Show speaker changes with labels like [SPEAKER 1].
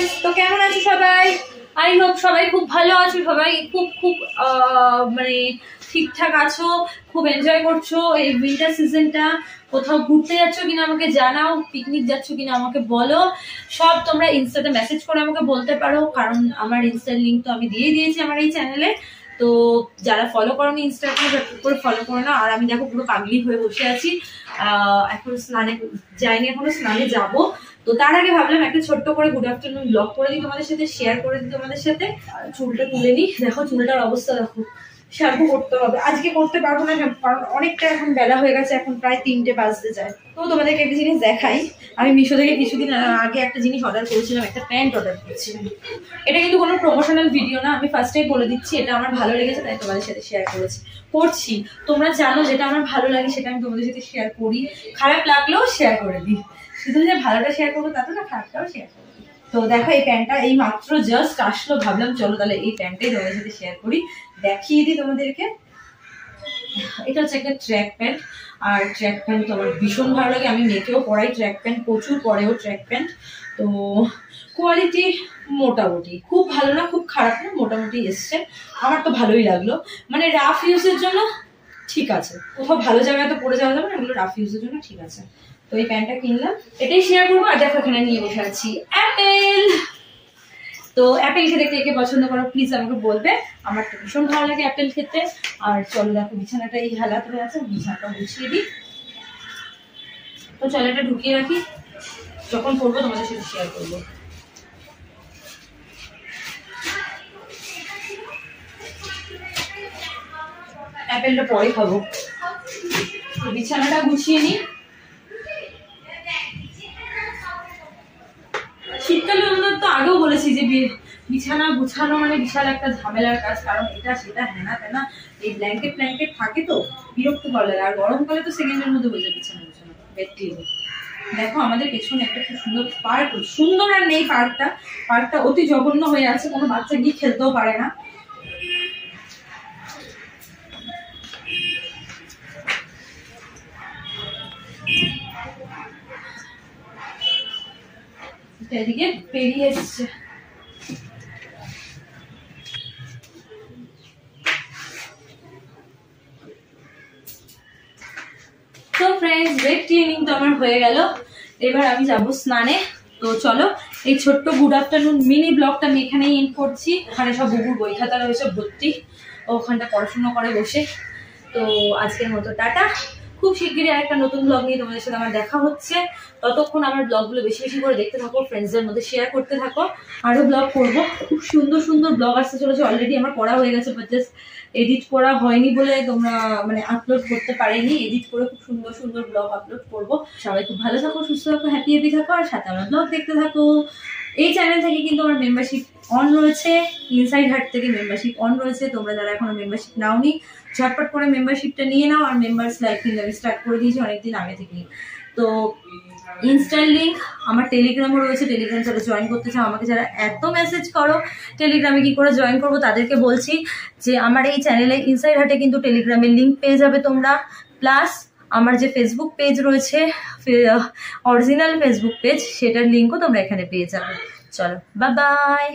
[SPEAKER 1] Guys, তো কেমন আছো সবাই? আই হোপ সবাই খুব ভালো আছো, সবাই খুব খুব মানে ঠিকঠাক আছো, খুব এনজয় করছো এই উইন্টার সিজনটা। কোথাও ঘুরতে যাচ্ছ কিনা আমাকে জানাও, পিকনিক যাচ্ছ কিনা আমাকে বলো। সব তোমরা ইনস্টাতে মেসেজ করে আমাকে বলতে পারো, কারণ আমার ইনস্টার লিঙ্ক তো আমি দিয়ে দিয়েছি আমার এই চ্যানেলে। তো যারা ফলো করোনি ইনস্টাগ্রামে করে ফলো করো না। আর আমি দেখো পুরো পাগলি হয়ে বসে আছি, এখন স্নানে যাইনি, এখনো স্নানে যাব। তো তার আগে ভাবলাম একটা ছোট্ট করে গুড আফটারনুন ব্লগ করে দিই তোমাদের সাথে, শেয়ার করে দিই তোমাদের সাথে। চুলটা তুলে নিই, দেখো চুলটার অবস্থা দেখো। শ্যাম্পু করতে হবে, আজকে করতে পারবো না কারণ অনেকটা এখন বেলা হয়ে গেছে, এখন প্রায় 3টে বাজতে যায়। তো তোমাদেরকে একটা জিনিস দেখাই, আমি মিশো থেকে কিছুদিন আগে একটা জিনিস অর্ডার করেছিলাম, একটা প্যান্ট অর্ডার করেছিলাম। এটা কিন্তু কোনো প্রমোশনাল ভিডিও না, আমি ফার্স্টেই বলে দিচ্ছি, এটা আমার ভালো লেগেছে তাই তোমাদের সাথে শেয়ার করছি। তোমরা জানো যেটা আমার ভালো লাগে সেটা আমি তোমাদের সাথে শেয়ার করি, খারাপ লাগলেও শেয়ার করে দিই। শুধু যে ভালোটা শেয়ার করবো তা তো না, খারাপটাও শেয়ার করবো। তো দেখো এই প্যান্টটা এই মাত্র জাস্ট আসলো, ভাবলাম চলো তাহলে এই প্যান্টটাই তোমাদের সাথে শেয়ার করি, দেখিয়ে দিই তোমাদেরকে। এটা হচ্ছে একটা ট্র্যাক প্যান্ট, আর ট্র্যাক প্যান্ট তো আমার ভীষণ ভালো লাগে, আমি মেয়েকেও পরাই ট্র্যাক প্যান্ট, প্রচুর পরেও ট্র্যাক প্যান্ট। তো কোয়ালিটি মোটামুটি, খুব ভালো না খুব খারাপ না, মোটামুটি এসছে, আমার তো ভালোই লাগলো। মানে রাফ ইউজের জন্য ঠিক আছে, কোথাও ভালো জায়গায় তো পরে যাওয়া যাবে না, এগুলো রাফ ইউজের জন্য ঠিক আছে। তো এই প্যান্টটা কিনলাম, এটাই শেয়ার করবো। আর দেখো এখানে নিয়ে বসে আছি অ্যাপেল। তো অ্যাপেল খেতে কে কে পছন্দ করো প্লিজ আমাকে বলবে, আমার তো ভীষণ ভালো লাগে অ্যাপেল খেতে। আর চলো দেখো বিছানাটা এই হালাত হয়ে আছে, বিছানাটা গুছিয়ে দিই। তো চলো এটা ঢুকিয়ে রাখি, যখন করবো তোমাদের সাথে শেয়ার করবো। অ্যাপেলটা পরে খাবো, বিছানাটা গুছিয়ে নিই। শীতকালে আমাদের তো আগেও বলেছি যে বিছানা গুছানো মানে বিশাল একটা ঝামেলার কাজ, কারণ এটা সেটা হ্যানা তেনা এই ব্ল্যাঙ্কেট থাকে তো বিরক্ত ভালো লাগে। আর গরমকালে তো সেকেন্ডের মধ্যে হয়ে যায় বিছানা গুছানো, বেড ক্লিন। দেখো আমাদের পেছনে একটা খুব সুন্দর পার্ক, সুন্দর আর নেই পার্কটা অতি জঘন্য হয়ে আছে, কোনো বাচ্চা গিয়ে খেলতেও পারে না। এদিকে পেরিয়ে এসছে। তো ফ্রেন্ডস বেড ক্লিনিং তো আমার হয়ে গেল, এবার আমি যাবো স্নানে। তো চলো এই ছোট্ট গুড আফটারনুন মিনি ব্লগটা আমি এখানেই এন্ড করছি। ওখানে সব বুবুর বই খাতা রয়েছে ভর্তি, ওখানটা পড়াশোনা করে বসে। তো আজকের মতো টাটা, খুব শিগগিরই আরেকটা নতুন ব্লগ নিয়ে তোমাদের সাথে আমার দেখা হচ্ছে। ততক্ষণ আমার ব্লগগুলো বেশি বেশি করে দেখতে থাকো, ফ্রেন্ডসদের মধ্যে শেয়ার করতে থাকো, আরো ব্লগ করবো। খুব সুন্দর সুন্দর ব্লগ আসতে চলেছে, অলরেডি আমার করা হয়ে গেছে, বাট জাস্ট এডিট করা হয়নি বলে তোমরা মানে আপলোড করতে পারিনি। এডিট করে খুব সুন্দর সুন্দর ব্লগ আপলোড করবো। সবাই খুব ভালো থাকো, সুস্থ থাকো, হ্যাপি থাকো, আর সাথে আমার ব্লগ দেখতে থাকো। এই চ্যানেল থেকে কিন্তু আমার মেম্বারশিপ অন রয়েছে, ইনসাইড হার্ট থেকে মেম্বারশিপ অন রয়েছে। তোমরা যারা এখনো মেম্বারশিপ নাওনি ঝটপট করে মেম্বারশিপটা নিয়ে নাও। আর মেম্বার্স লাইফ কিন্তু আমি স্টার্ট করে দিয়েছি অনেকদিন আগে থেকেই। তো ইনস্টার লিঙ্ক, আমার টেলিগ্রামও রয়েছে, টেলিগ্রাম যারা জয়েন করতে চাও, আমাকে যারা এত মেসেজ করো টেলিগ্রামে কি করে জয়েন করবো তাদেরকে বলছি যে আমার এই চ্যানেলে ইনসাইড হার্টে কিন্তু টেলিগ্রামের লিঙ্ক পেয়ে যাবে তোমরা, প্লাস আমার যে ফেসবুক পেজ রয়েছে অরিজিনাল ফেসবুক পেজ, সেটার লিঙ্কও তোমরা এখানে পেয়ে যাবে। চলো বাই বাই।